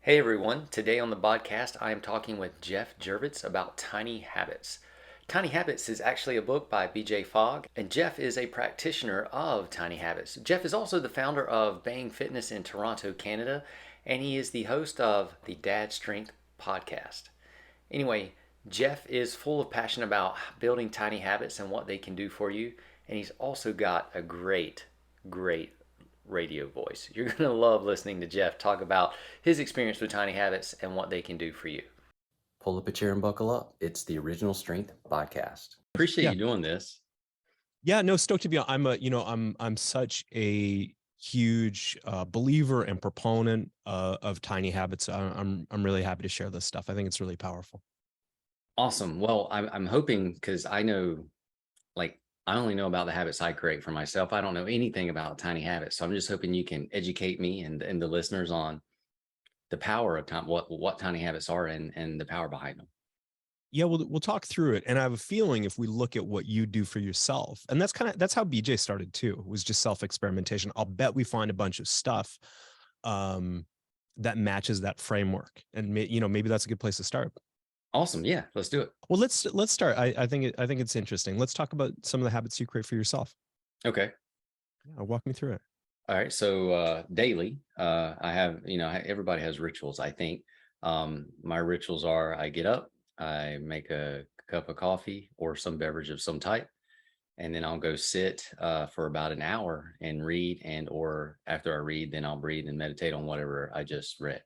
Hey everyone, today on the podcast I am talking with Geoff Girvitz about Tiny Habits. Tiny Habits is actually a book by BJ Fogg, and Geoff is a practitioner of Tiny Habits. Geoff is also the founder of Bang Fitness in Toronto, Canada, and he is the host of the Dad Strength podcast. Anyway, Geoff is full of passion about building tiny habits and what they can do for you, and he's also got a great radio voice. You're going to love listening to Geoff talk about his experience with tiny habits and what they can do for you. Pull up a chair and buckle up. It's the Original Strength podcast. Appreciate Yeah. you doing this. Yeah, no, stoked to be on. I'm such a huge believer and proponent of tiny habits. I'm really happy to share this stuff. I think it's really powerful. Awesome. Well, I'm hoping, because I know, like, I only know about the habits I create for myself. I don't know anything about tiny habits. So I'm just hoping you can educate me and the listeners on the power of time, what tiny habits are, and the power behind them. Yeah, we'll talk through it. And I have a feeling if we look at what you do for yourself, and that's how BJ started too, was just self-experimentation. I'll bet we find a bunch of stuff that matches that framework. And maybe that's a good place to start. Awesome. Yeah, let's do it. Well, let's start. I think it's interesting. Let's talk about some of the habits you create for yourself. Okay. Yeah, walk me through it. All right. So daily, I have, everybody has rituals, I think. My rituals are: I get up, I make a cup of coffee or some beverage of some type, and then I'll go sit for about an hour and read, or after I read, then I'll breathe and meditate on whatever I just read.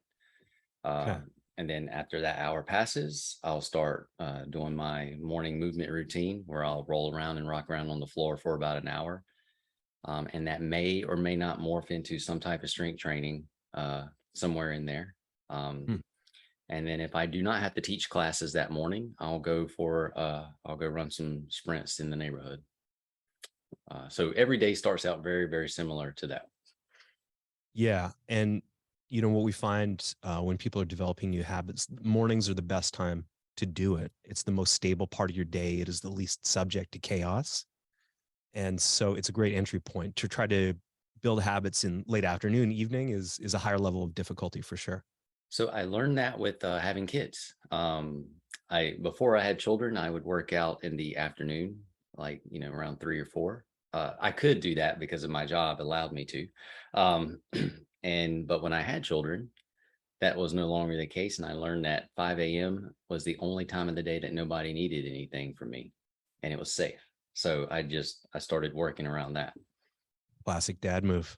Okay. And then after that hour passes, I'll start doing my morning movement routine, where I'll roll around and rock around on the floor for about an hour. And that may or may not morph into some type of strength training somewhere in there. Hmm. And then if I do not have to teach classes that morning, I'll go run some sprints in the neighborhood. So every day starts out very, very similar to that. Yeah. And what we find when people are developing new habits, mornings are the best time to do it. It's the most stable part of your day. It is the least subject to chaos. And so it's a great entry point. To try to build habits in late afternoon, evening is a higher level of difficulty for sure. So I learned that with having kids. Before I had children, I would work out in the afternoon, like, around 3 or 4. I could do that because of my job allowed me to. Um, but when I had children, that was no longer the case. And I learned that 5 a.m. was the only time of the day that nobody needed anything from me, and it was safe. So I started working around that. Classic dad move.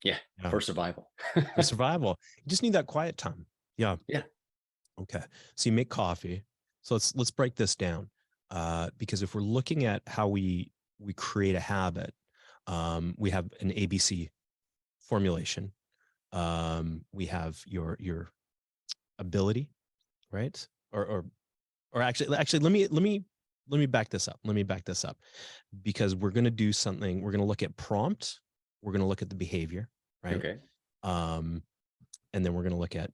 Yeah, for survival. For survival. You just need that quiet time. Yeah. Yeah. Okay. So you make coffee. So let's break this down. Because if we're looking at how we create a habit, we have an ABC formulation. We have your ability, right? Or actually let me back this up. Let me back this up, because we're going to do something. We're going to look at prompt. We're going to look at the behavior, right? Okay. And then we're going to look at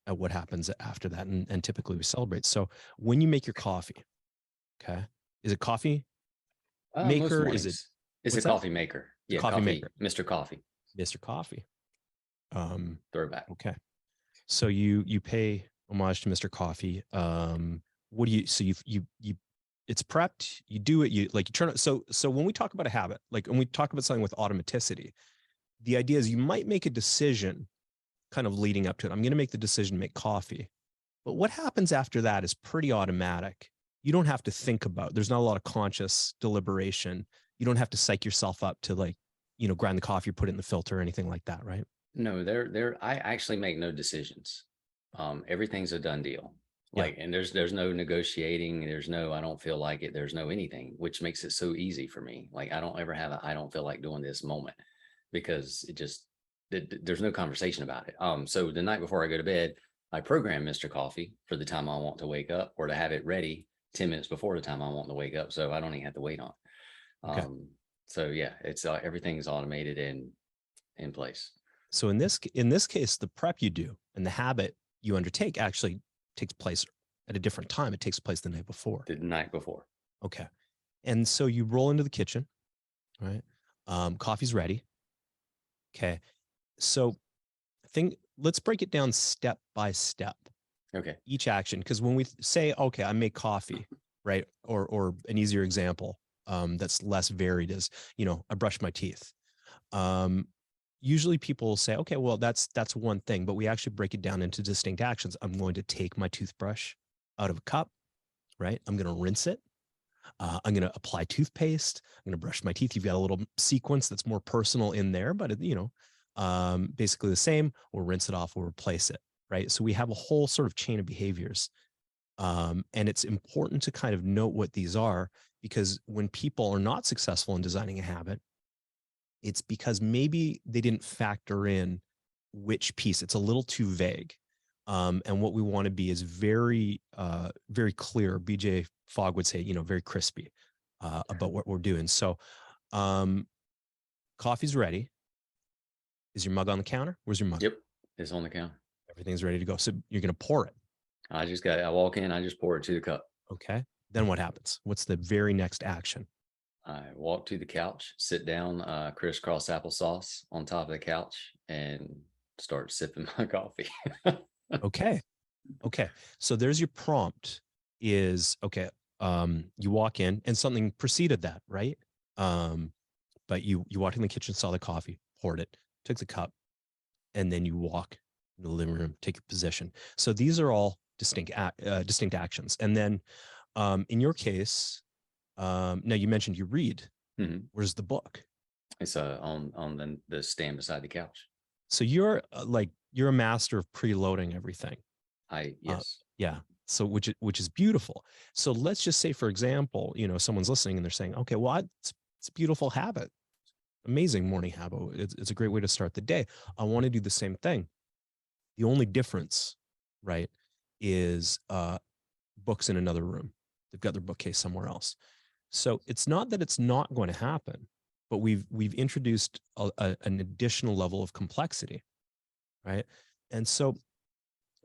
what happens after that. And typically we celebrate. So when you make your coffee, okay, is it coffee maker? Most Is it? It's a coffee maker. Yeah, coffee maker. Mr. Coffee. Mr. Coffee. Throwback. Okay. So you pay homage to Mr. Coffee. What do you? So you it's prepped. You do it. You turn it. So when we talk about a habit, like when we talk about something with automaticity, the idea is you might make a decision kind of leading up to it. I'm going to make the decision to make coffee. But what happens after that is pretty automatic. You don't have to think about, there's not a lot of conscious deliberation. You don't have to psych yourself up to grind the coffee, put it in the filter or anything like that, right? No, I actually make no decisions. Everything's a done deal. Yeah. And there's no negotiating. There's no, I don't feel like it. There's no anything, which makes it so easy for me. Like, I don't ever have I don't feel like doing this moment, because there's no conversation about it. So the night before I go to bed, I program Mr. Coffee for the time I want to wake up, or to have it ready 10 minutes before the time I want to wake up, so I don't even have to wait on it. Okay. So yeah, it's everything's automated and in place. So in this case, the prep you do and the habit you undertake actually takes place at a different time. It takes place the night before. The night before. Okay. And so you roll into the kitchen, right? Coffee's ready. Okay. So let's break it down step by step. Okay. Each action, because when we say, okay, I make coffee, right? Or an easier example that's less varied is, I brush my teeth. Usually people say, okay, well, that's one thing, but we actually break it down into distinct actions. I'm going to take my toothbrush out of a cup, right? I'm going to rinse it. I'm going to apply toothpaste. I'm going to brush my teeth. You've got a little sequence that's more personal in there, but basically the same. We'll rinse it off. We'll replace it, right? So we have a whole sort of chain of behaviors. And it's important to kind of note what these are, because when people are not successful in designing a habit, it's because maybe they didn't factor in which piece. It's a little too vague. And what we want to be is very, very clear. BJ Fogg would say, very crispy about what we're doing. So coffee's ready. Is your mug on the counter? Where's your mug? Yep. It's on the counter. Everything's ready to go. So you're going to pour it. I walk in, I just pour it to the cup. Okay. Then what happens? What's the very next action? I walk to the couch, sit down, crisscross applesauce on top of the couch, and start sipping my coffee. Okay. So there's your prompt is, okay, you walk in and something preceded that, right? But you walked in the kitchen, saw the coffee, poured it, took the cup, and then you walk in the living room, take your position. So these are all distinct actions. And then in your case, now you mentioned you read. Mm-hmm. Where's the book? It's on the stand beside the couch. So you're a master of preloading everything. Yes. Yeah. So which is beautiful. So let's just say, for example, someone's listening and they're saying, okay, well, it's a beautiful habit, amazing morning habit. It's a great way to start the day. I want to do the same thing. The only difference, right, is books in another room. They've got their bookcase somewhere else. So it's not that it's not going to happen, but we've introduced an additional level of complexity, right? And so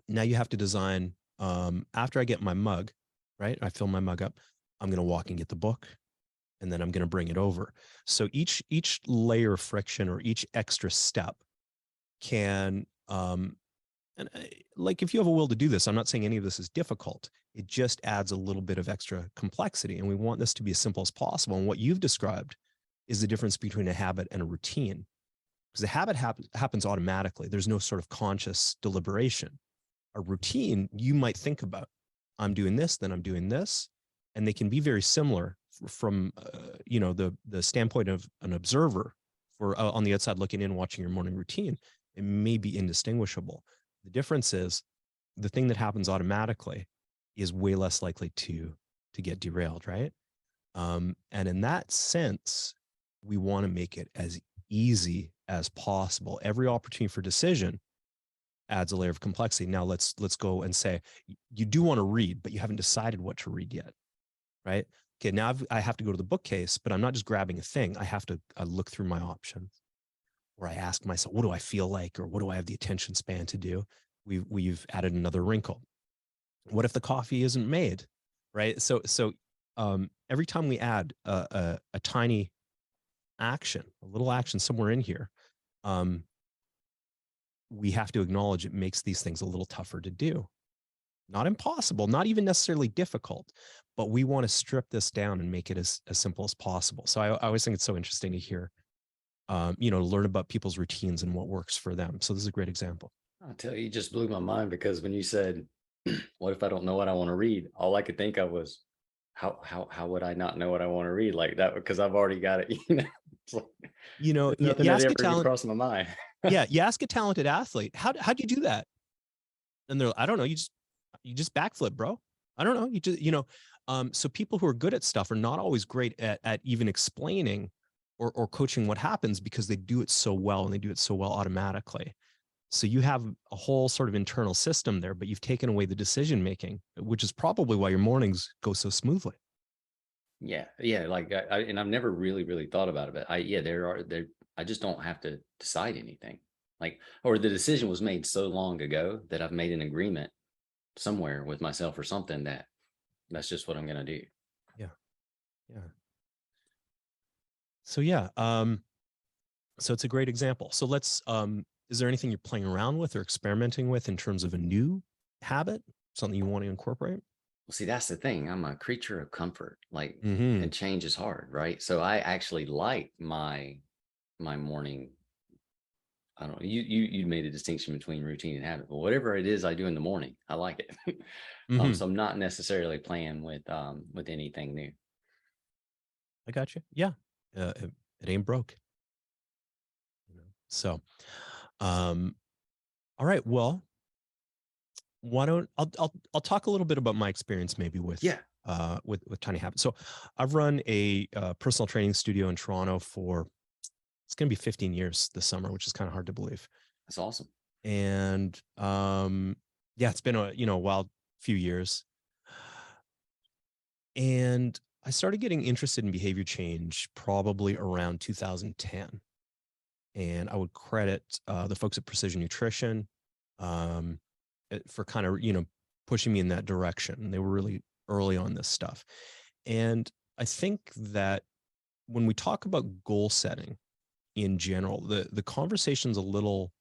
now you have to design, after I get my mug, right? I fill my mug up. I'm going to walk and get the book, and then I'm going to bring it over. So each layer of friction or each extra step can, like if you have a will to do this, I'm not saying any of this is difficult. It just adds a little bit of extra complexity. And we want this to be as simple as possible. And what you've described is the difference between a habit and a routine. Because a habit happens automatically. There's no sort of conscious deliberation. A routine, you might think about, I'm doing this, then I'm doing this. And they can be very similar from, the standpoint of an observer for on the outside looking in, watching your morning routine. It may be indistinguishable. The difference is the thing that happens automatically is way less likely to get derailed, right? And in that sense, we want to make it as easy as possible. Every opportunity for decision adds a layer of complexity. Now let's go and say you do want to read, but you haven't decided what to read yet, right? Okay, now I have to go to the bookcase, but I'm not just grabbing a thing. I have to look through my options, or I ask myself, what do I feel like, or what do I have the attention span to do? We've added another wrinkle. What if the coffee isn't made, right? So every time we add a tiny action, a little action somewhere in here, we have to acknowledge it makes these things a little tougher to do. Not impossible, not even necessarily difficult, but we want to strip this down and make it as simple as possible. So I always think it's so interesting to hear, learn about people's routines and what works for them. So this is a great example. I'll tell you, it just blew my mind, because when you said, what if I don't know what I want to read? All I could think of was, how would I not know what I want to read like that? Because I've already got it. It's like, nothing that ever crossed my mind. Yeah, you ask a talented athlete, how do you do that? And they're, I don't know, you just backflip, bro. I don't know, you just, so people who are good at stuff are not always great at even explaining or coaching what happens, because they do it so well, and they do it so well automatically. So you have a whole sort of internal system there, but you've taken away the decision making, which is probably why your mornings go so smoothly. Yeah. Like and I've never really thought about it, but I just don't have to decide anything. Like, or the decision was made so long ago that I've made an agreement somewhere with myself or something that's just what I'm gonna do. Yeah. So yeah, so it's a great example. So let's is there anything you're playing around with or experimenting with in terms of a new habit, something you want to incorporate? Well, see, that's the thing. I'm a creature of comfort. Like, Mm-hmm. and change is hard, right? So I actually like my morning. I don't know. You made a distinction between routine and habit, but whatever it is I do in the morning, I like it. Mm-hmm. So I'm not necessarily playing with anything new. I got you. Yeah. It ain't broke. You know? So, um, all right. Well, why don't I'll talk a little bit about my experience maybe Yeah, with Tiny Habits. So I've run a personal training studio in Toronto for it's going to be 15 years this summer, which is kind of hard to believe. that's awesome. And yeah, it's been a wild few years. And I started getting interested in behavior change probably around 2010. And I would credit the folks at Precision Nutrition um, for kind of pushing me in that direction. They were really early on this stuff, and I think that when we talk about goal setting in general, the conversation's a little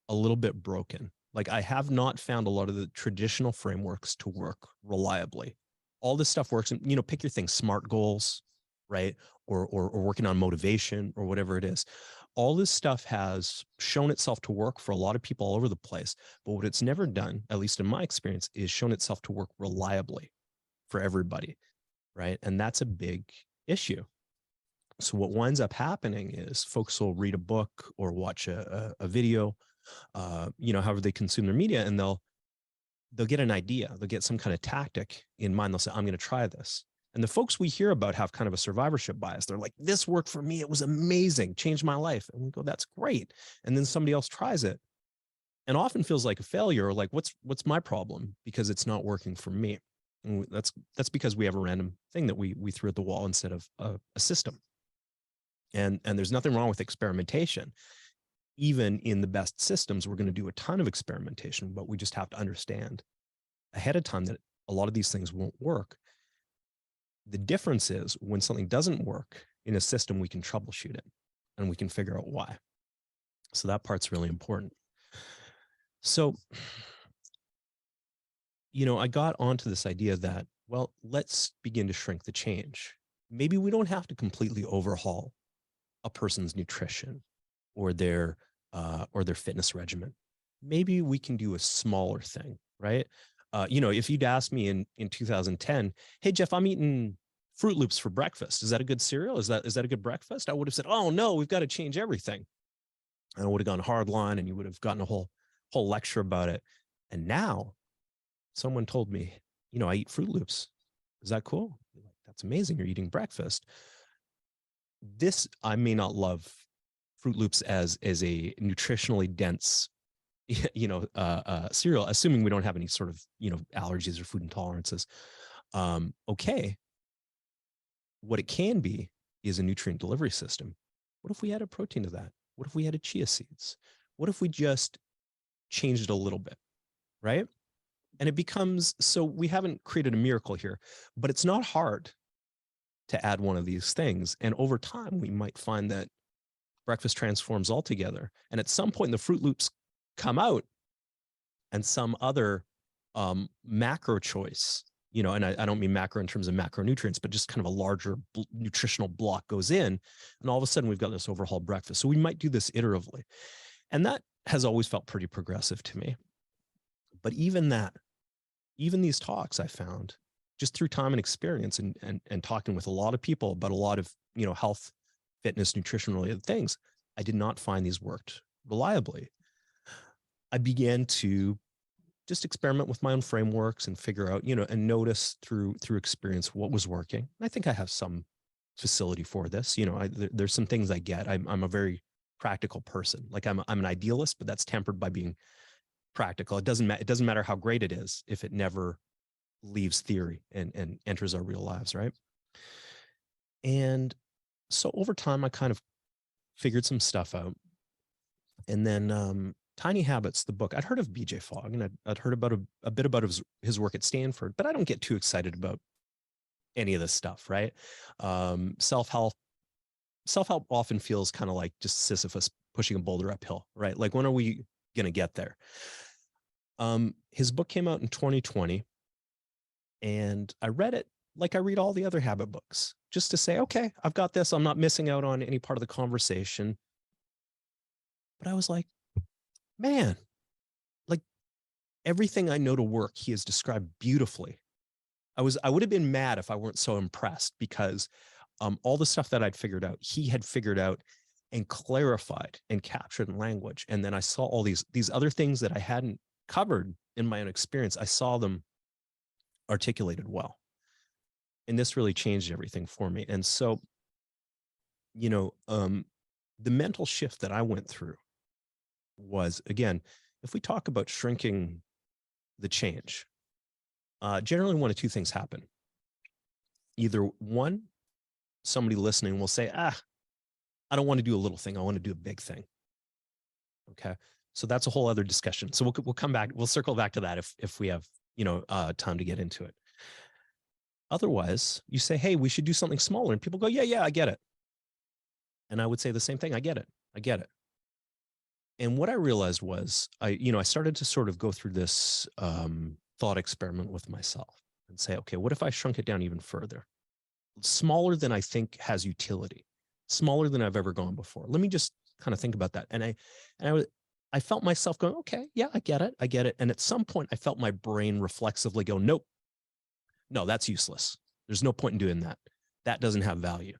bit broken. Like I have not found a lot of the traditional frameworks to work reliably. All this stuff works, and pick your thing, SMART goals, right? Or working on motivation or whatever it is. All this stuff has shown itself to work for a lot of people all over the place. But what it's never done, at least in my experience, is shown itself to work reliably for everybody, right? And that's a big issue. So what winds up happening is folks will read a book or watch a video, however they consume their media, and they'll get an idea, they'll get some kind of tactic in mind. They'll say, I'm going to try this. And the folks we hear about have kind of a survivorship bias. They're like, this worked for me. It was amazing, changed my life. And we go, that's great. And then somebody else tries it and often feels like a failure or like, what's my problem? Because it's not working for me. And that's because we have a random thing that we threw at the wall instead of a system. And there's nothing wrong with experimentation. Even in the best systems, we're going to do a ton of experimentation, but we just have to understand ahead of time that a lot of these things won't work. The difference is when something doesn't work in a system, we can troubleshoot it and we can figure out why. So that part's really important. So, I got onto this idea that, well, let's begin to shrink the change. Maybe we don't have to completely overhaul a person's nutrition or their fitness regimen. Maybe we can do a smaller thing, right? If you'd asked me in 2010, hey Jeff, I'm eating Fruit Loops for breakfast. Is that a good cereal? Is that a good breakfast? I would have said, oh no, we've got to change everything. And I would have gone hard line, and you would have gotten a whole lecture about it. And now, someone told me, I eat Fruit Loops. Is that cool? That's amazing. You're eating breakfast. This I may not love Fruit Loops as a nutritionally dense cereal, assuming we don't have any sort of allergies or food intolerances. Okay, what it can be is a nutrient delivery system. What if we add a protein to that? What if we added chia seeds? What if we just changed it a little bit, right? And it becomes, so we haven't created a miracle here, but it's not hard to add one of these things. And over time, we might find that breakfast transforms altogether. And at some point, the Fruit Loops come out and some other macro choice, and I don't mean macro in terms of macronutrients, but just kind of a larger nutritional block goes in. And all of a sudden, we've got this overhaul breakfast. So we might do this iteratively. And that has always felt pretty progressive to me. But even these talks I found just through time and experience and talking with a lot of people about a lot of, health, fitness, nutrition related things, I did not find these worked reliably. I began to just experiment with my own frameworks and figure out, and notice through experience what was working. And I think I have some facility for this. There's some things I get. I'm a very practical person. Like I'm an idealist, but that's tempered by being practical. It doesn't matter how great it is if it never leaves theory and enters our real lives, right? And so over time, I kind of figured some stuff out. And then Tiny Habits, the book, I'd heard of BJ Fogg, and I'd heard about a bit about his work at Stanford, but I don't get too excited about any of this stuff, right? Self-help often feels kind of like just Sisyphus pushing a boulder uphill, right? Like, when are we going to get there? His book came out in 2020, and I read it like I read all the other habit books, just to say, okay, I've got this. I'm not missing out on any part of the conversation. But I was like, man, like, everything I know to work, he has described beautifully. I would have been mad if I weren't so impressed, because all the stuff that I'd figured out, he had figured out and clarified and captured in language. And then I saw all these other things that I hadn't covered in my own experience. I saw them articulated well. And this really changed everything for me. And so, the mental shift that I went through was, again, if we talk about shrinking the change, generally one of two things happen. Either one, somebody listening will say, I don't want to do a little thing. I want to do a big thing. Okay. So that's a whole other discussion. So we'll come back. We'll circle back to that if we have, time to get into it. Otherwise, you say, hey, we should do something smaller. And people go, yeah, I get it. And I would say the same thing. I get it. And what I realized was, I started to sort of go through this thought experiment with myself and say, okay, what if I shrunk it down even further? Smaller than I think has utility, smaller than I've ever gone before. Let me just kind of think about that. And I felt myself going, okay, yeah, I get it. And at some point I felt my brain reflexively go, nope, no, that's useless. There's no point in doing that. That doesn't have value.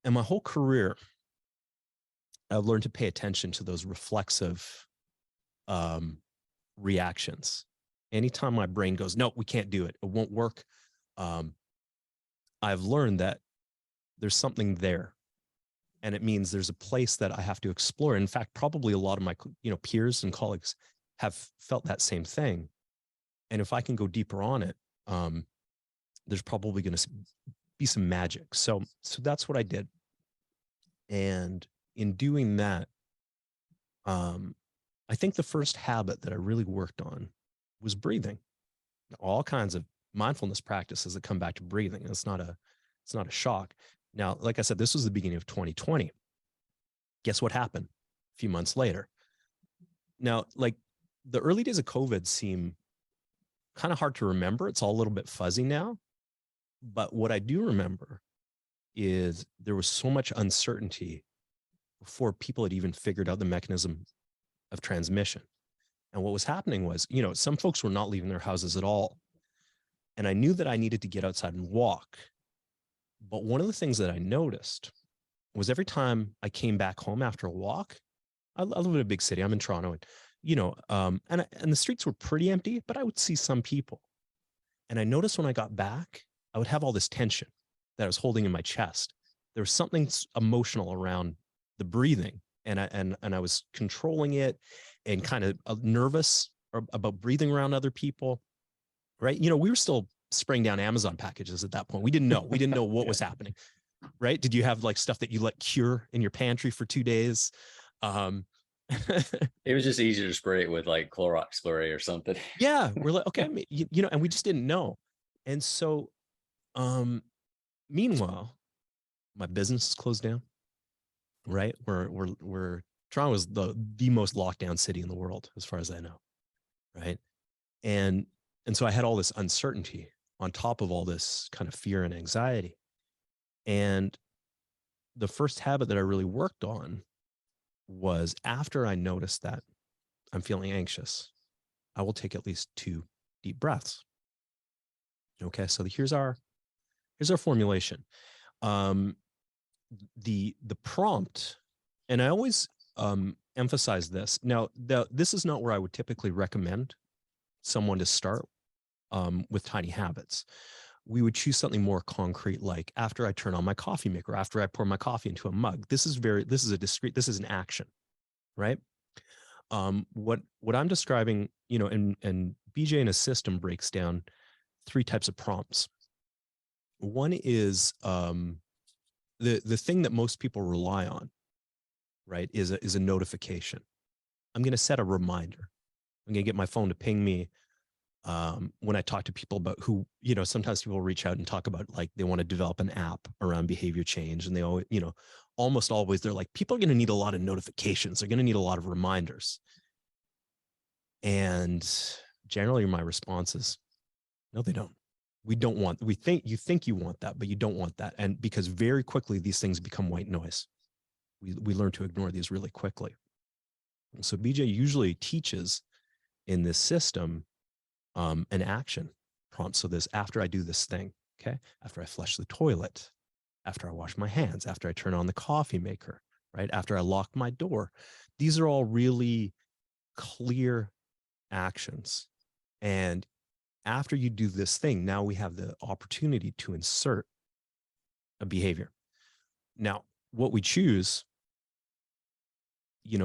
And my whole career, I've learned to pay attention to those reflexive reactions. Anytime my brain goes, no, we can't do it, it won't work. I've learned that there's something there, and it means there's a place that I have to explore. In fact, probably a lot of my peers and colleagues have felt that same thing. And if I can go deeper on it, there's probably going to be some magic. So that's what I did. And in doing that, I think the first habit that I really worked on was breathing. All kinds of mindfulness practices that come back to breathing. It's not a shock. Now, like I said, this was the beginning of 2020. Guess what happened a few months later? Now, like, the early days of COVID seem kind of hard to remember. It's all a little bit fuzzy now. But what I do remember is there was so much uncertainty before people had even figured out the mechanism of transmission. And what was happening was, some folks were not leaving their houses at all. And I knew that I needed to get outside and walk. But one of the things that I noticed was every time I came back home after a walk, I live in a big city. I'm in Toronto, and and the streets were pretty empty, but I would see some people. And I noticed when I got back, I would have all this tension that I was holding in my chest. There was something emotional around the breathing, and I was controlling it and kind of nervous about breathing around other people. Right? We were still spraying down Amazon packages at that point. We didn't know what was happening. Right? Did you have like stuff that you let cure in your pantry for 2 days? It was just easier to spray it with like Clorox spray or something. Yeah, we're like, okay, and we just didn't know. And so, meanwhile, my business is closed down. Right? We're Toronto is the most locked down city in the world, as far as I know. Right? And so I had all this uncertainty on top of all this kind of fear and anxiety. And the first habit that I really worked on was, after I noticed that I'm feeling anxious, I will take at least 2 deep breaths. Okay, so here's our formulation. The prompt, and I always emphasize this. Now, this is not where I would typically recommend someone to start with tiny habits. We would choose something more concrete, like after I turn on my coffee maker, after I pour my coffee into a mug. This is an action, right? What I'm describing, and BJ in his system breaks down 3 types of prompts. One is the thing that most people rely on, right, is a notification. I'm going to set a reminder. I'm going to get my phone to ping me When I talk to people about who, sometimes people reach out and talk about like they want to develop an app around behavior change, and they always, almost always they're like, people are going to need a lot of notifications. They're going to need a lot of reminders. And generally my response is, no, they don't. You think you want that, but you don't want that. And because very quickly these things become white noise. We learn to ignore these really quickly. So BJ usually teaches in this system an action prompt. So this, after I do this thing, okay, after I flush the toilet, after I wash my hands, after I turn on the coffee maker, right, after I lock my door, these are all really clear actions. And after you do this thing, now we have the opportunity to insert a behavior. Now, what we choose,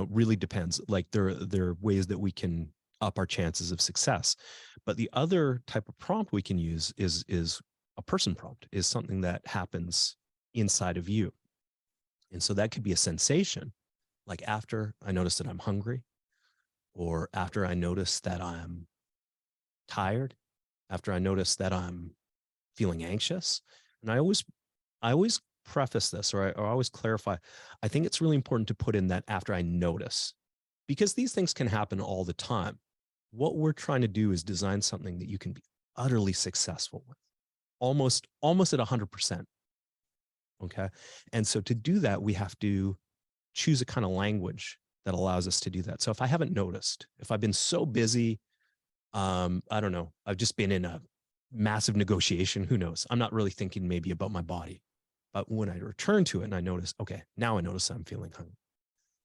really depends. Like there are ways that we can up our chances of success. But the other type of prompt we can use is a person prompt, is something that happens inside of you. And so that could be a sensation, like after I notice that I'm hungry, or after I notice that I'm tired, after I notice that I'm feeling anxious. And I always preface this, or I always clarify, I think it's really important to put in that after I notice, because these things can happen all the time. What we're trying to do is design something that you can be utterly successful with, almost at 100%. Okay. And so to do that, we have to choose a kind of language that allows us to do that. So if I haven't noticed, if I've been so busy, I don't know, I've just been in a massive negotiation, who knows? I'm not really thinking maybe about my body. But when I return to it and I notice, okay, now I notice I'm feeling hungry.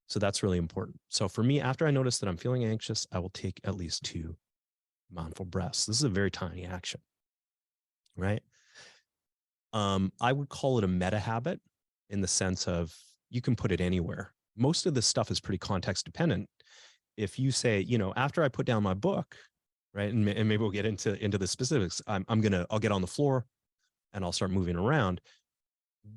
So that's really important. So for me, after I notice that I'm feeling anxious, I will take at least 2 mindful breaths. This is a very tiny action, right? I would call it a meta habit, in the sense of you can put it anywhere. Most of this stuff is pretty context dependent. If you say, after I put down my book, right, and maybe we'll get into the specifics, I'll get on the floor and I'll start moving around.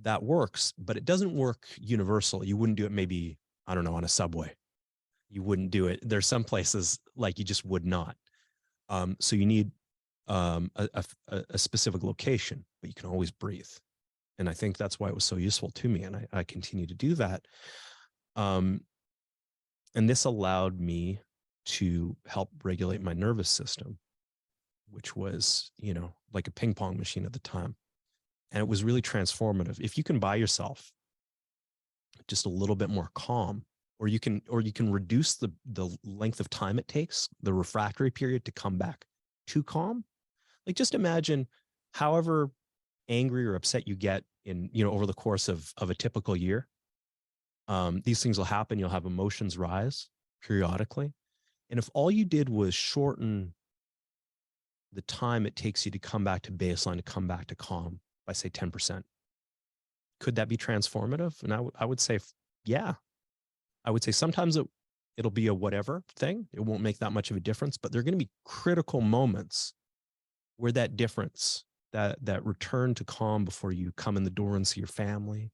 That works, but it doesn't work universal. You wouldn't do it maybe, I don't know, on a subway. You wouldn't do it. There's some places like you just would not. So you need a specific location, but you can always breathe. And I think that's why it was so useful to me. And I continue to do that. And this allowed me to help regulate my nervous system, which was, like a ping pong machine at the time. And it was really transformative. If you can buy yourself just a little bit more calm, or you can reduce the length of time it takes, the refractory period to come back to calm. Like just imagine however angry or upset you get in, over the course of a typical year. These things will happen. You'll have emotions rise periodically. And if all you did was shorten the time it takes you to come back to baseline, to come back to calm by say 10%, could that be transformative? And I would say, yeah. I would say sometimes it'll be a whatever thing. It won't make that much of a difference, but there are going to be critical moments where that difference, that return to calm before you come in the door and see your family,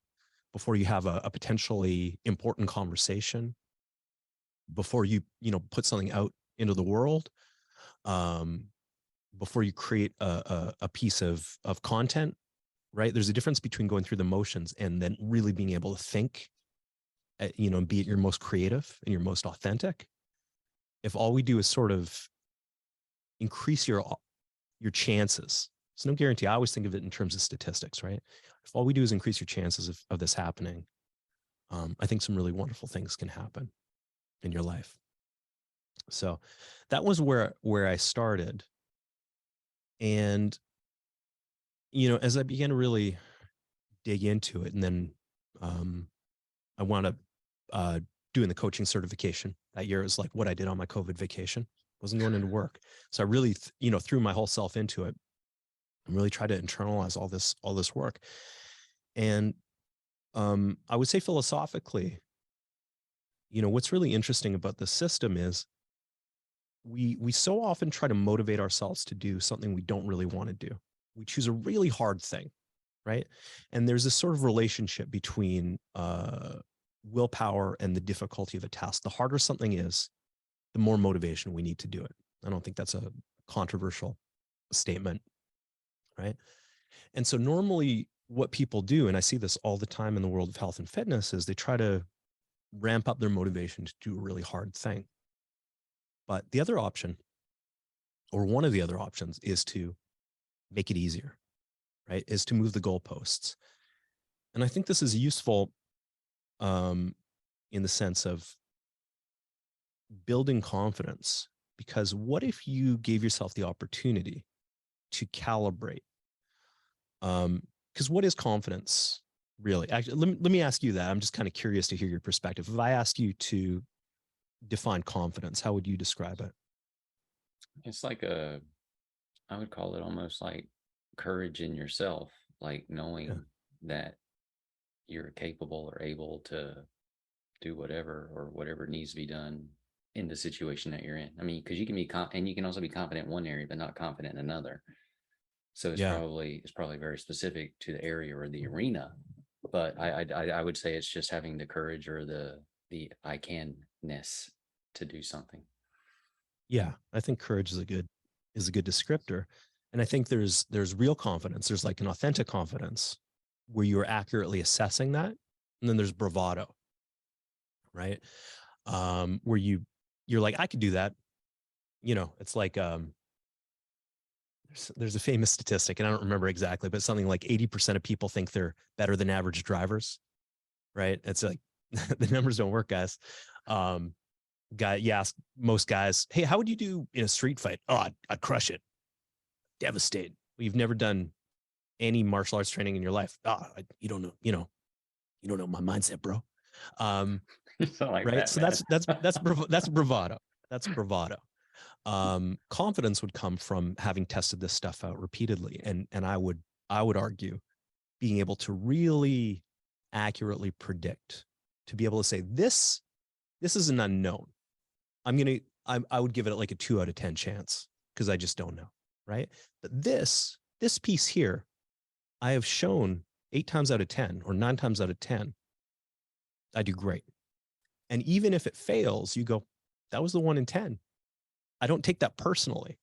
before you have a potentially important conversation, before you put something out into the world, before you create a piece of content, right? There's a difference between going through the motions and then really being able to think, and be at your most creative and your most authentic. If all we do is sort of increase your chances, it's no guarantee. I always think of it in terms of statistics, right? If all we do is increase your chances of this happening, I think some really wonderful things can happen in your life. So that was where I started. And, as I began to really dig into it, and then I wound up doing the coaching certification that year. Is like what I did on my COVID vacation. Wasn't going into work. So I really, threw my whole self into it and really tried to internalize all this work. And I would say philosophically, what's really interesting about the system is we so often try to motivate ourselves to do something we don't really want to do. We choose a really hard thing, right? And there's this sort of relationship between willpower and the difficulty of a task. The harder something is, the more motivation we need to do it. I don't think that's a controversial statement, right? And so normally what people do, and I see this all the time in the world of health and fitness, is they try to ramp up their motivation to do a really hard thing. But the other option, or one of the other options, is to make it easier, right? Is to move the goalposts. And I think this is useful in the sense of building confidence, because what if you gave yourself the opportunity to calibrate? Because what is confidence really? Actually, let me ask you that. I'm just kind of curious to hear your perspective. If I asked you to define confidence, how would you describe it? It's like I would call it almost like courage in yourself, like knowing Yeah. that you're capable or able to do whatever needs to be done in the situation that you're in. I mean, because you can be and you can also be confident in one area but not confident in another. So Yeah. it's probably very specific to the area or the arena. But I would say it's just having the courage or the I can-ness to do something. Yeah. I think courage is a good descriptor. And I think there's real confidence. There's like an authentic confidence where you're accurately assessing that. And then there's bravado, right? Where you're like, I could do that. It's like there's a famous statistic, and I don't remember exactly, but something like 80% of people think they're better than average drivers, right? It's like the numbers don't work, guys. You ask most guys, hey, how would you do in a street fight? Oh, I'd crush it. Devastated. Well, you've never done any martial arts training in your life. You don't know, you don't know my mindset, bro. Like right. that, So man. that's bravado. That's bravado. Confidence would come from having tested this stuff out repeatedly. And I would argue being able to really accurately predict, to be able to say, this is an unknown. I would give it like a 2 out of 10 chance because I just don't know. Right. But this piece here, I have shown 8 times out of 10 or 9 times out of 10, I do great. And even if it fails, you go, that was the 1 in 10. I don't take that personally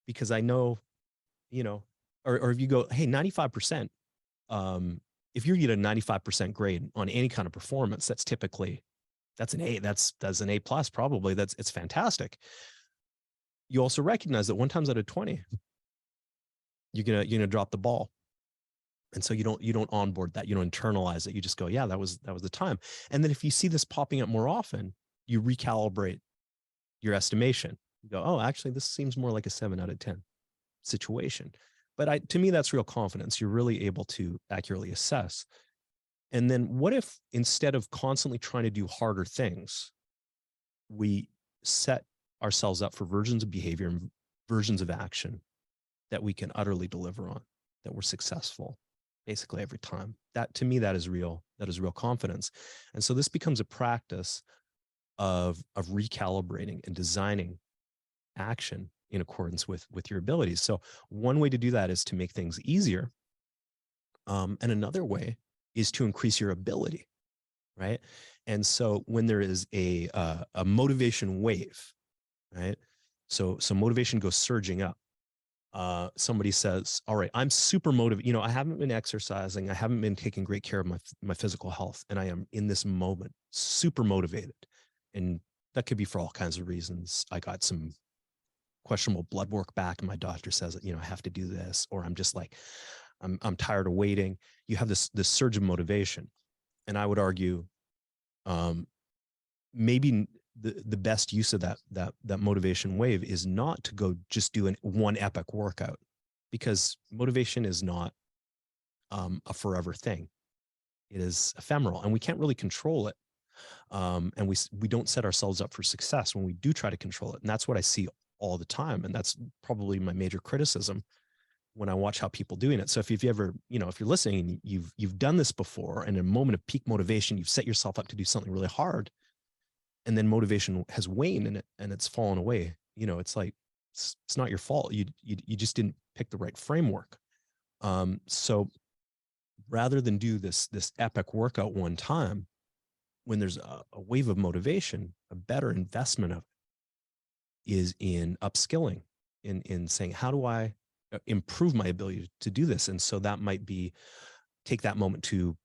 because I know, or if you go, hey, 95%, if you get a 95% grade on any kind of performance, that's an A. That's an A plus, probably. It's fantastic. You also recognize that 1 times out of 20, you're gonna drop the ball. And so you don't onboard that, you don't internalize it. You just go, yeah, that was the time. And then if you see this popping up more often, you recalibrate your estimation. You go, oh, actually, this seems more like a 7 out of 10 situation. But to me, that's real confidence. You're really able to accurately assess. And then what if instead of constantly trying to do harder things, we set ourselves up for versions of behavior and versions of action that we can utterly deliver on, that we're successful basically every time? That, to me, that is real confidence. And so this becomes a practice of recalibrating and designing action in accordance with your abilities. So one way to do that is to make things easier. And another way is to increase your ability, right? And so when there is a motivation wave, right? So motivation goes surging up. Somebody says, all right, I'm super motivated. I haven't been exercising. I haven't been taking great care of my physical health. And I am in this moment, super motivated. And that could be for all kinds of reasons. I got some questionable blood work back and my doctor says, I have to do this, or I'm just like, I'm tired of waiting. You have this surge of motivation. And I would argue, maybe the best use of that motivation wave is not to go just do one epic workout, because motivation is not a forever thing. It is ephemeral and we can't really control it. And we don't set ourselves up for success when we do try to control it. And that's what I see all the time. And that's probably my major criticism when I watch how people doing it. So if you've ever, if you're listening, you've done this before, and in a moment of peak motivation, you've set yourself up to do something really hard, and then motivation has waned and it's fallen away. It's like, it's not your fault. You just didn't pick the right framework. So rather than do this epic workout one time, when there's a wave of motivation, a better investment of is in upskilling in saying, how do I improve my ability to do this? And so that might be take that moment to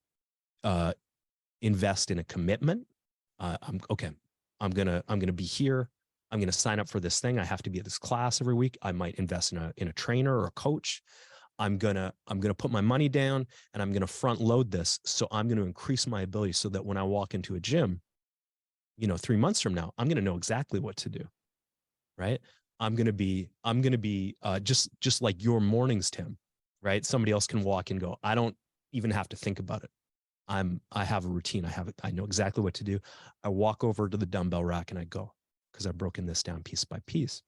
invest in a commitment. I'm okay. I'm gonna be here. I'm gonna sign up for this thing. I have to be at this class every week. I might invest in a trainer or a coach. I'm gonna put my money down and I'm gonna front load this. So I'm gonna increase my ability so that when I walk into a gym, 3 months from now, I'm gonna know exactly what to do. Right. I'm gonna be just like your mornings, Tim. Right. Somebody else can walk and go, I don't even have to think about it. I have a routine. I know exactly what to do. I walk over to the dumbbell rack and I go, because I've broken this down piece by piece.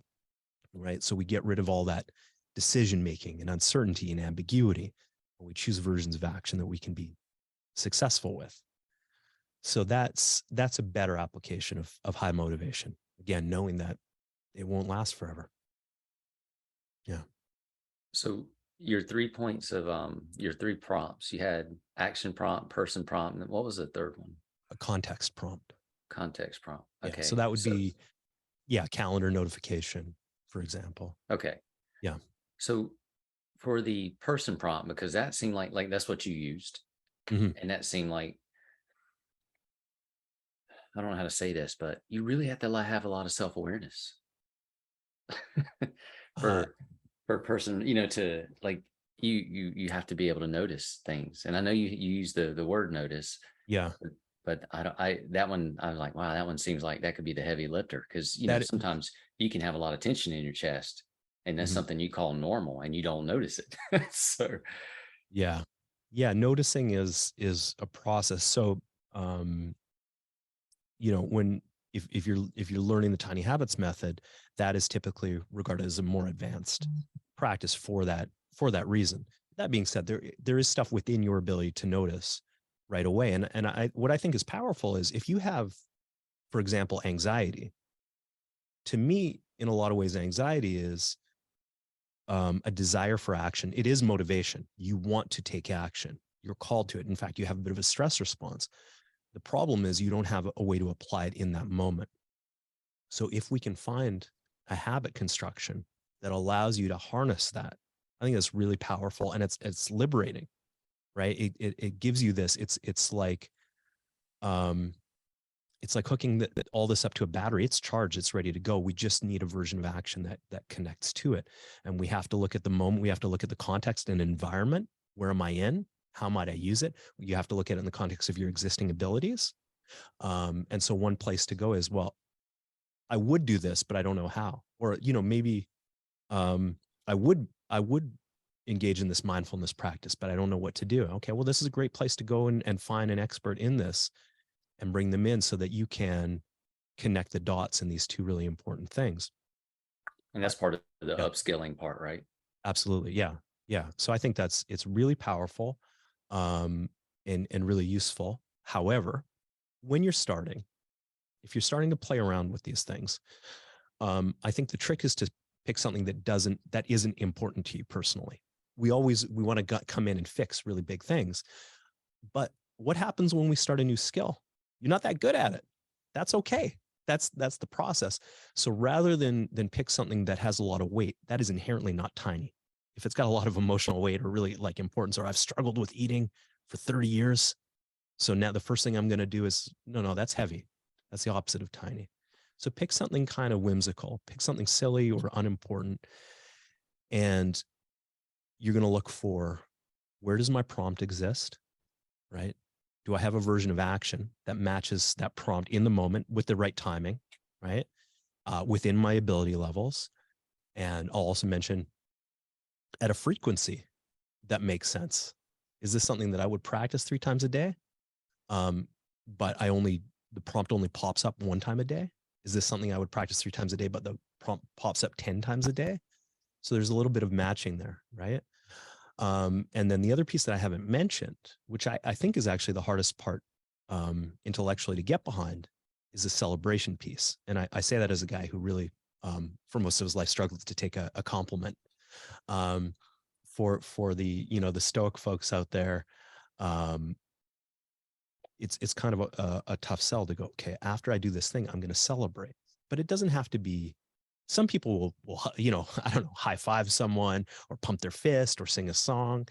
Right. So we get rid of all that decision making and uncertainty and ambiguity. And we choose versions of action that we can be successful with. So that's a better application of high motivation. Again, knowing that it won't last forever. Yeah. So your 3 points of your 3 prompts, you had action prompt, person prompt, and what was the third one? A context prompt. Context prompt. Okay. Yeah, so that would be, calendar notification, for example. Okay. Yeah. So for the person prompt, because that seemed like that's what you used. Mm-hmm. And that seemed like, I don't know how to say this, but you really have to have a lot of self-awareness for per person, to like you have to be able to notice things. And I know you use the word notice. Yeah. But that one, I was like, wow, that one seems like that could be the heavy lifter. Cause sometimes you can have a lot of tension in your chest and that's something you call normal and you don't notice it. So yeah. Noticing is a process. So, if you're learning the tiny habits method, that is typically regarded as a more advanced practice for that reason. That being said, there is stuff within your ability to notice right away. And what I think is powerful is if you have, for example, anxiety. To me, in a lot of ways, anxiety is a desire for action. It is motivation. You want to take action. You're called to it. In fact, you have a bit of a stress response. The problem is you don't have a way to apply it in that moment. So if we can find a habit construction that allows you to harness that, I think that's really powerful and it's liberating, right? It gives you this. It's like hooking all this up to a battery. It's charged. It's ready to go. We just need a version of action that connects to it. And we have to look at the moment. We have to look at the context and environment. Where am I in? How might I use it? You have to look at it in the context of your existing abilities. And so one place to go is, well, I would do this, but I don't know how. Or, maybe I would engage in this mindfulness practice, but I don't know what to do. Okay, well, this is a great place to go and find an expert in this and bring them in so that you can connect the dots in these two really important things. And that's part of the upskilling part, right? Absolutely. Yeah. Yeah. So I think it's really powerful and really useful. However, when you're starting, if you're starting to play around with these things, I think the trick is to pick something that isn't important to you personally. We want to come in and fix really big things. But what happens when we start a new skill? You're not that good at it. That's okay. That's the process. So rather than pick something that has a lot of weight, that is inherently not tiny. If it's got a lot of emotional weight or really like importance, or I've struggled with eating for 30 years. So now the first thing I'm going to do is, no, that's heavy. That's the opposite of tiny. So pick something kind of whimsical, pick something silly or unimportant. And you're going to look for, where does my prompt exist? Right? Do I have a version of action that matches that prompt in the moment with the right timing, right? Within my ability levels. And I'll also mention at a frequency that makes sense. Is this something that I would practice 3 times a day? But the prompt only pops up 1 time a day? Is this something I would practice 3 times a day, but the prompt pops up 10 times a day? So there's a little bit of matching there, right? And then the other piece that I haven't mentioned, which I think is actually the hardest part intellectually to get behind, is the celebration piece. And I say that as a guy who really, for most of his life, struggled to take a compliment. For the the Stoic folks out there, it's kind of a tough sell to go, okay, after I do this thing, I'm going to celebrate. But it doesn't have to be Some people will, I don't know, high five someone or pump their fist or sing a song.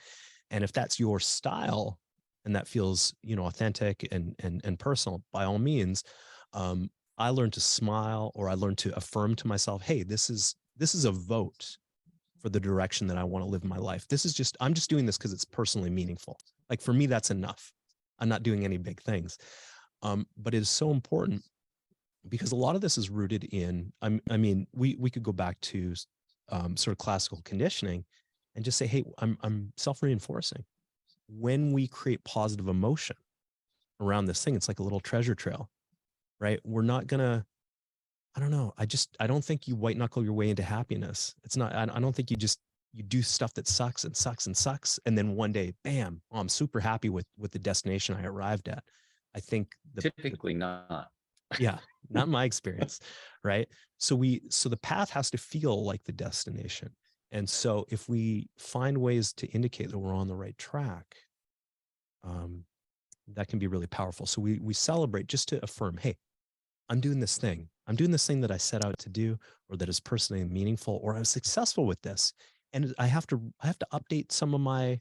And if that's your style and that feels, authentic and personal, by all means, I learned to smile, or I learned to affirm to myself, hey, this is a vote for the direction that I want to live my life. I'm just doing this because it's personally meaningful. Like for me, that's enough. I'm not doing any big things. But it is so important because a lot of this is rooted in, we could go back to sort of classical conditioning and just say, hey, I'm self-reinforcing. When we create positive emotion around this thing, it's like a little treasure trail, right? We're not gonna, I don't know. I don't think you white knuckle your way into happiness. It's not, I don't think you do stuff that sucks and sucks and sucks. And then one day, bam, oh, I'm super happy with the destination I arrived at. I think Typically not. yeah, not my experience. Right. So the path has to feel like the destination. And so if we find ways to indicate that we're on the right track, that can be really powerful. So we celebrate just to affirm, hey, I'm doing this thing. I'm doing this thing that I set out to do, or that is personally meaningful, or I'm successful with this. And I have to update some of my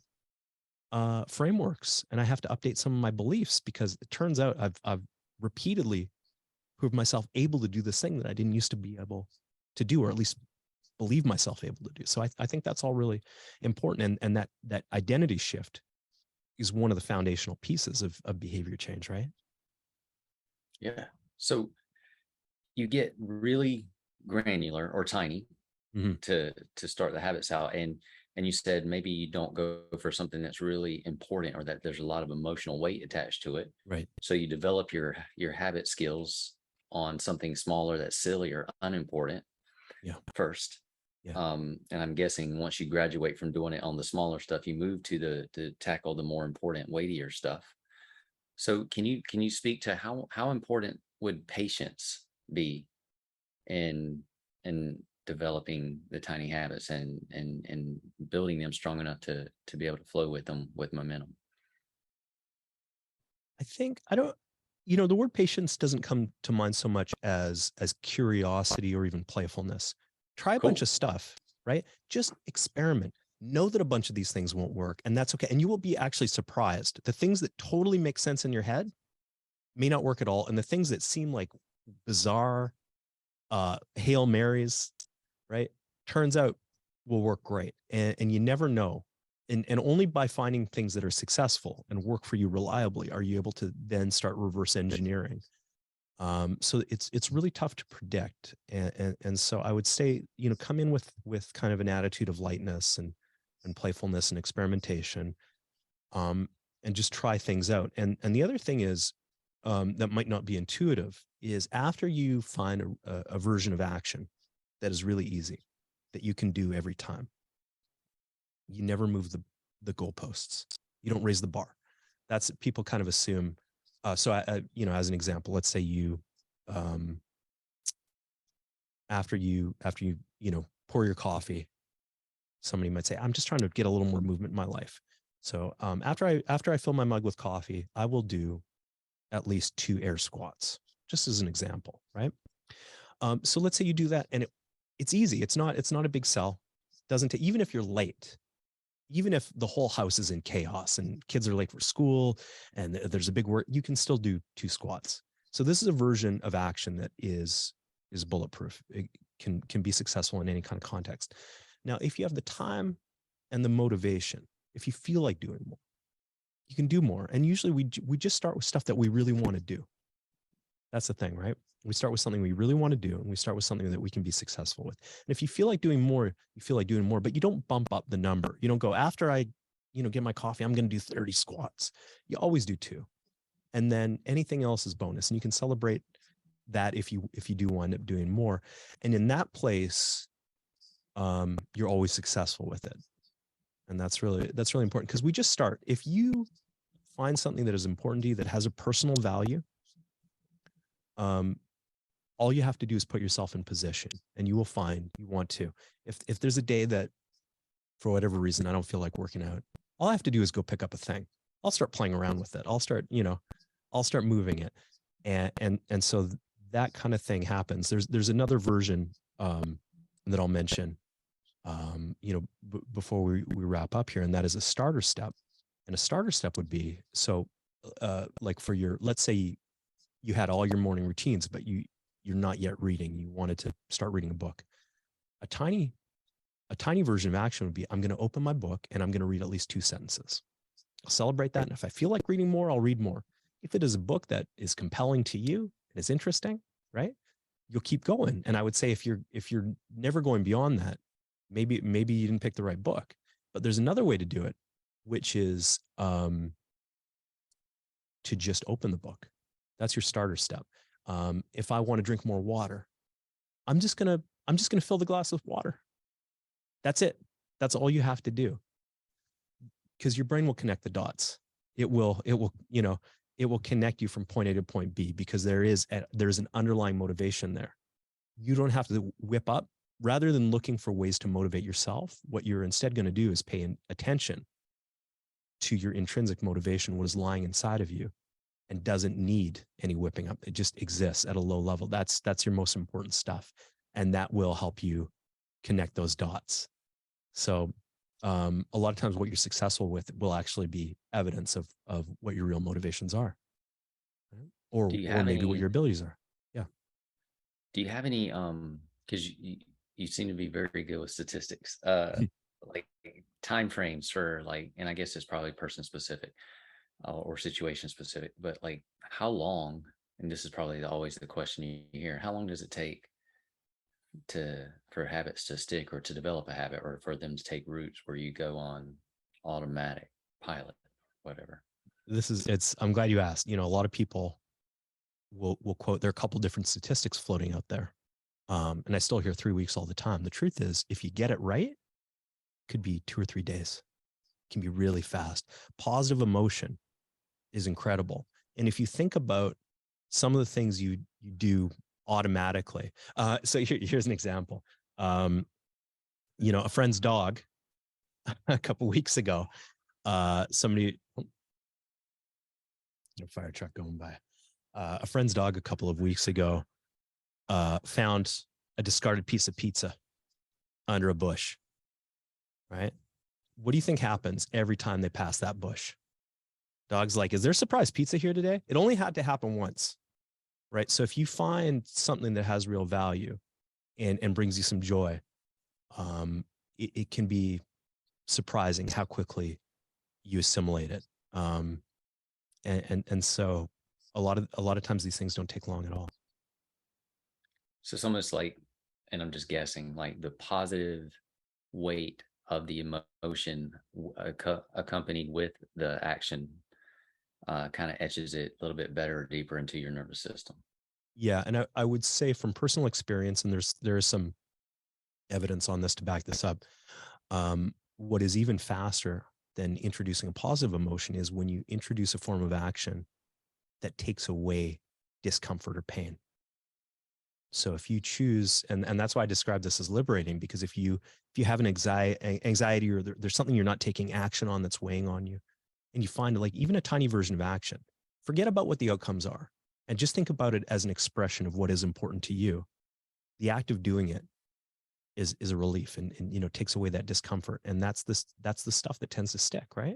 frameworks, and I have to update some of my beliefs, because it turns out I've repeatedly proved myself able to do this thing that I didn't used to be able to do, or at least believe myself able to do. So I think that's all really important. And that identity shift is one of the foundational pieces of behavior change, right? Yeah. So you get really granular or tiny to start the habits out. And you said maybe you don't go for something that's really important, or that there's a lot of emotional weight attached to it. Right. So you develop your habit skills on something smaller that's silly or unimportant first. Yeah. And I'm guessing once you graduate from doing it on the smaller stuff, you move to tackle the more important, weightier stuff. So can you speak to how important would patience be in developing the tiny habits and building them strong enough to be able to flow with them with momentum? I think the word patience doesn't come to mind so much as curiosity or even playfulness. Try a bunch of stuff, right? Just experiment. Know that a bunch of these things won't work, and that's okay. And you will be actually surprised. The things that totally make sense in your head may not work at all. And the things that seem like bizarre Hail Marys, right, turns out will work great. And you never know. And only by finding things that are successful and work for you reliably are you able to then start reverse engineering. So it's really tough to predict. And so I would say, come in with kind of an attitude of lightness and playfulness and experimentation, and just try things out. And the other thing is, that might not be intuitive, is after you find a version of action that is really easy, that you can do every time, you never move the goalposts. You don't raise the bar. That's, people kind of assume. So as an example, let's say you, after you pour your coffee, somebody might say, I'm just trying to get a little more movement in my life. So after I fill my mug with coffee, I will do at least 2 air squats, just as an example, right? So let's say you do that, and it's easy. It's not a big sell. Doesn't take, even if you're late, even if the whole house is in chaos and kids are late for school and there's a big work, you can still do 2 squats. So this is a version of action that is bulletproof. It can be successful in any kind of context. Now, if you have the time and the motivation, if you feel like doing more, you can do more. And usually we just start with stuff that we really want to do. That's the thing, right? We start with something we really want to do, and we start with something that we can be successful with. And if you feel like doing more, you feel like doing more, but you don't bump up the number. You don't go, after I, get my coffee, I'm going to do 30 squats. You always do 2. And then anything else is bonus. And you can celebrate that if you do wind up doing more. And in that place, you're always successful with it. And that's really important, because we just start. If you find something that is important to you, that has a personal value, all you have to do is put yourself in position, and you will find you want to. If there's a day that, for whatever reason, I don't feel like working out, all I have to do is go pick up a thing. I'll start playing around with it. I'll start moving it. And so that kind of thing happens. There's another version that I'll mention, before we wrap up here, and that is a starter step. And a starter step would be, so like for your, let's say you had all your morning routines, but you're not yet reading. You wanted to start reading a book. A tiny version of action would be, I'm going to open my book and I'm going to read at least 2 sentences. I'll celebrate that. And if I feel like reading more, I'll read more. If it is a book that is compelling to you and is interesting, right, you'll keep going. And I would say if you're never going beyond that, maybe you didn't pick the right book. But there's another way to do it, which is to just open the book. That's your starter step. If I want to drink more water, I'm just gonna fill the glass with water. That's it. That's all you have to do. Because your brain will connect the dots. It will connect you from point A to point B, because there's an underlying motivation there. You don't have to whip up. Rather than looking for ways to motivate yourself, what you're instead going to do is pay attention to your intrinsic motivation, what is lying inside of you and doesn't need any whipping up. It just exists at a low level. That's your most important stuff. And that will help you connect those dots. So a lot of times what you're successful with will actually be evidence of what your real motivations are, right? or maybe what your abilities are. Yeah. Do you have any, because you seem to be very good with statistics, like time frames for, like, and I guess it's probably person specific or situation specific, but like how long, and this is probably always the question you hear, how long does it take for habits to stick or to develop a habit or for them to take roots where you go on automatic pilot, whatever? I'm glad you asked. A lot of people will quote, there are a couple different statistics floating out there. And I still hear 3 weeks all the time. The truth is, if you get it right, it could be 2 or 3 days. It can be really fast. Positive emotion is incredible. And if you think about some of the things you do automatically, so here's an example. A friend's dog a couple weeks ago, somebody, fire truck going by, a friend's dog a couple of weeks ago found a discarded piece of pizza under a bush, right? What do you think happens every time they pass that bush? Dog's like, is there surprise pizza here today? It only had to happen once, right? So if you find something that has real value and brings you some joy, it can be surprising how quickly you assimilate it. And so a lot of times these things don't take long at all. So it's almost like, and I'm just guessing, like the positive weight of the emotion accompanied with the action kind of etches it a little bit better, deeper into your nervous system. Yeah, and I would say from personal experience, and there is some evidence on this to back this up, what is even faster than introducing a positive emotion is when you introduce a form of action that takes away discomfort or pain. So if you choose, and that's why I describe this as liberating, because if you have an anxiety or there's something you're not taking action on that's weighing on you, and you find like even a tiny version of action, forget about what the outcomes are and just think about it as an expression of what is important to you. The act of doing it is a relief and takes away that discomfort. And that's the stuff that tends to stick, right?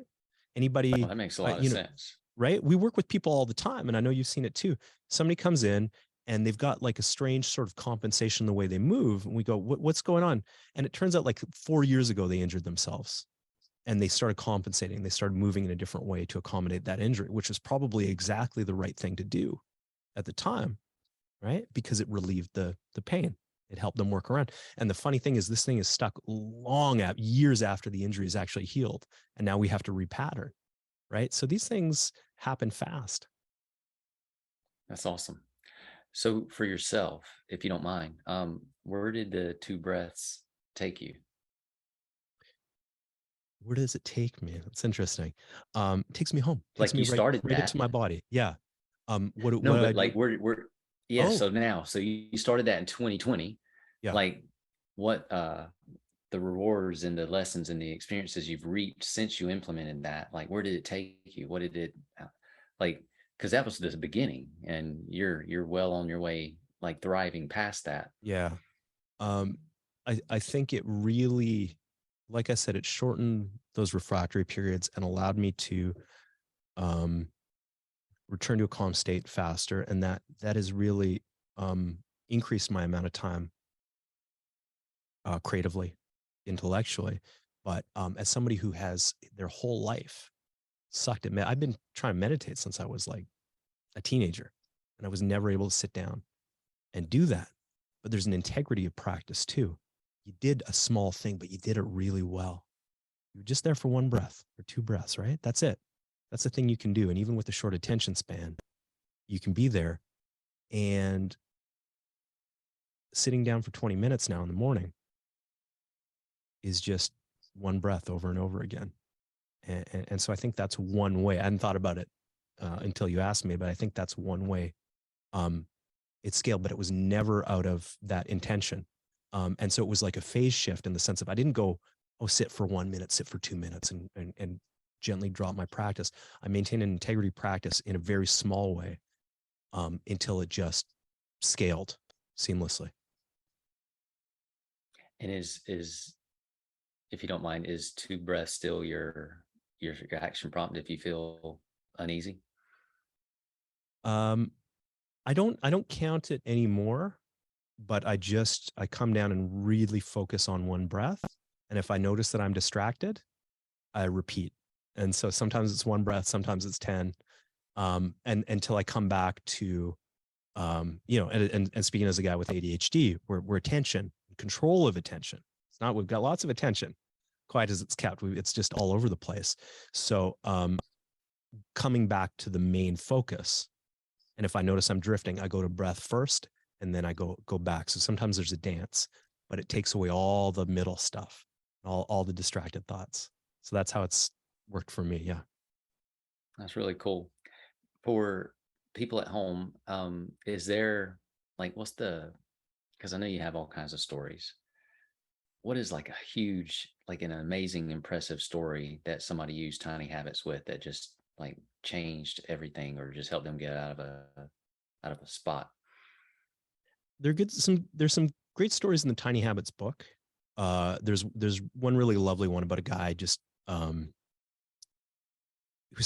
Anybody, that makes a lot of sense. Right? We work with people all the time, and I know you've seen it too. Somebody comes in and they've got like a strange sort of compensation the way they move, and we go, what's going on? And it turns out like 4 years ago they injured themselves, and they started compensating. They started moving in a different way to accommodate that injury, which was probably exactly the right thing to do at the time, right? Because it relieved the pain. It helped them work around. And the funny thing is, this thing is stuck years after the injury is actually healed, and now we have to repattern, right? So these things happen fast. That's awesome. So for yourself, if you don't mind, where did the 2 breaths take you? Where does it take me? That's interesting. It takes me home. It takes Like you me started right that? into my body. Yeah. What No, what but I like do? yeah. Oh, So you started that in 2020. yeah. Like what the rewards and the lessons and the experiences you've reaped since you implemented that? Like where did it take you? What did it like? Because that was the beginning, and you're well on your way, like thriving past that. Yeah. I think it really, like I said, it shortened those refractory periods and allowed me to um, return to a calm state faster. And that has really increased my amount of time creatively, intellectually. But as somebody who has their whole life sucked at I've been trying to meditate since I was like a teenager, and I was never able to sit down and do that. But there's an integrity of practice too. You did a small thing, but you did it really well. You were just there for one breath or two breaths, right? That's it. That's the thing you can do. And even with a short attention span, you can be there. And sitting down for 20 minutes now in the morning is just one breath over and over again. And so I think that's one way. I hadn't thought about it until you asked me, but I think that's one way it scaled, but it was never out of that intention. And so it was like a phase shift in the sense of I didn't go, oh, sit for 1 minute, sit for 2 minutes and gently drop my practice. I maintained an integrity practice in a very small way until it just scaled seamlessly. And if you don't mind, is two breaths still your action prompt if you feel uneasy? I don't count it anymore, but I come down and really focus on one breath. And if I notice that I'm distracted, I repeat. And so sometimes it's one breath, sometimes it's 10. And until I come back to, and speaking as a guy with ADHD, we're attention, control of attention. It's not, we've got lots of attention, quiet as it's kept. It's just all over the place. So coming back to the main focus. And if I notice I'm drifting, I go to breath first, and then I go back. So sometimes there's a dance, but it takes away all the middle stuff, all the distracted thoughts. So that's how it's worked for me. Yeah. That's really cool. For people at home, is there like because I know you have all kinds of stories. What is like a huge, like an amazing, impressive story that somebody used tiny habits with that just like changed everything or just helped them get out of a spot? There's some great stories in the Tiny Habits book. There's one really lovely one about a guy just who's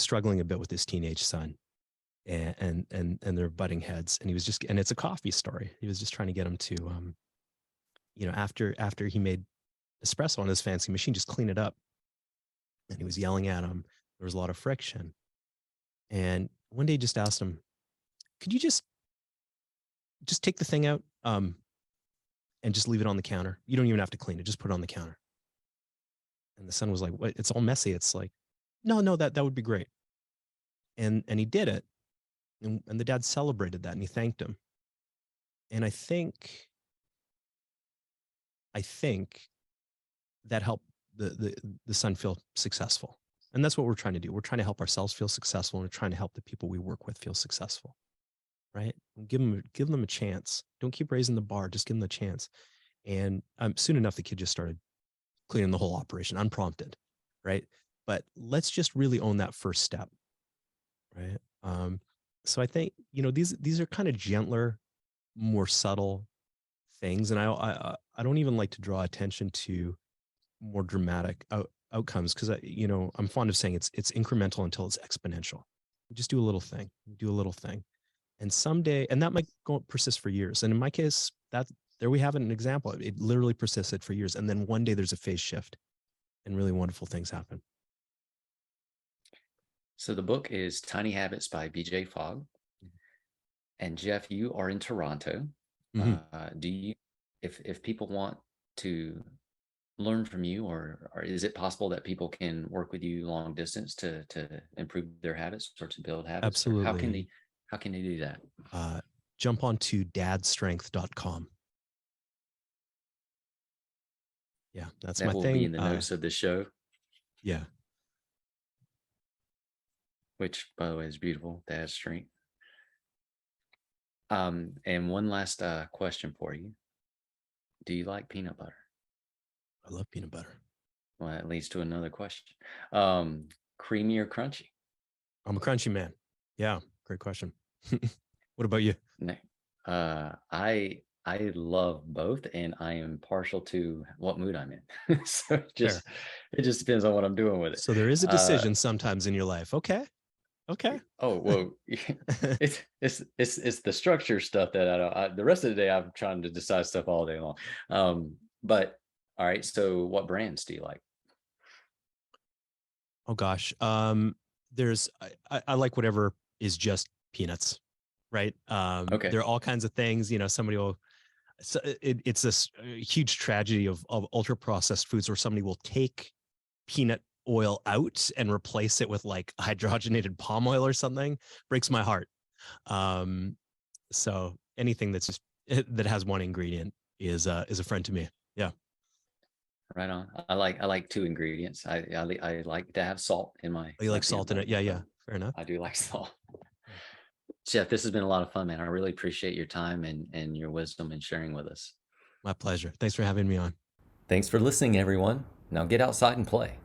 struggling a bit with his teenage son, and they're butting heads, and it's a coffee story. He was just trying to get him to after he made espresso on his fancy machine, just clean it up. And he was yelling at him. There was a lot of friction. And one day he just asked him, could you just take the thing out and just leave it on the counter? You don't even have to clean it. Just put it on the counter. And the son was like, what? It's all messy. It's like, no, that would be great. And he did it. And the dad celebrated that and he thanked him. And I think that helped the son feel successful. And that's what we're trying to do. We're trying to help ourselves feel successful, and we're trying to help the people we work with feel successful. Right? Give them a chance. Don't keep raising the bar. Just give them a chance. And soon enough, the kid just started cleaning the whole operation unprompted. Right? But let's just really own that first step. Right? So I think these are kind of gentler, more subtle things, and I don't even like to draw attention to more dramatic outcomes because I'm fond of saying it's incremental until it's exponential. We just do a little thing, and someday, and that might persist for years. And in my case, that there we have an example. It literally persisted for years, and then one day there's a phase shift, and really wonderful things happen. So the book is Tiny Habits by BJ Fogg. And Geoff, you are in Toronto. Mm-hmm. Do you, if people want to learn from you, or is it possible that people can work with you long distance to improve their habits or to build habits? Absolutely. Or how can they do that? Jump onto dadstrength.com. Yeah, that's my thing. That will be in the notes of the show. Yeah. Which, by the way, is beautiful. Dad's strength. And one last question for you. Do you like peanut butter? I love peanut butter. Well, that leads to another question. Creamy or crunchy? I'm a crunchy man. Yeah, great question. What about you? I I love both, and I am partial to what mood I'm in. So Fair. it just depends on what I'm doing with it. So there is a Uh, decision sometimes in your life. Okay. Okay. oh well, it's the structure stuff that I don't. The rest of the day, I'm trying to decide stuff all day long. But all right. So what brands do you like? Oh gosh. There's I like whatever is just peanuts, right? Okay. There are all kinds of things. Somebody will. So it's this huge tragedy of ultra processed foods where somebody will take peanut oil out and replace it with like hydrogenated palm oil or something. Breaks my heart. So anything that's just that has one ingredient is a friend to me. Yeah. Right on. I like two ingredients. I like to have salt in Oh, you my like peanut salt in it? butter. Yeah, yeah. So Fair enough. I do like salt. Yeah. Jeff, this has been a lot of fun, man. I really appreciate your time and your wisdom and sharing with us. My pleasure. Thanks for having me on. Thanks for listening, everyone. Now get outside and play.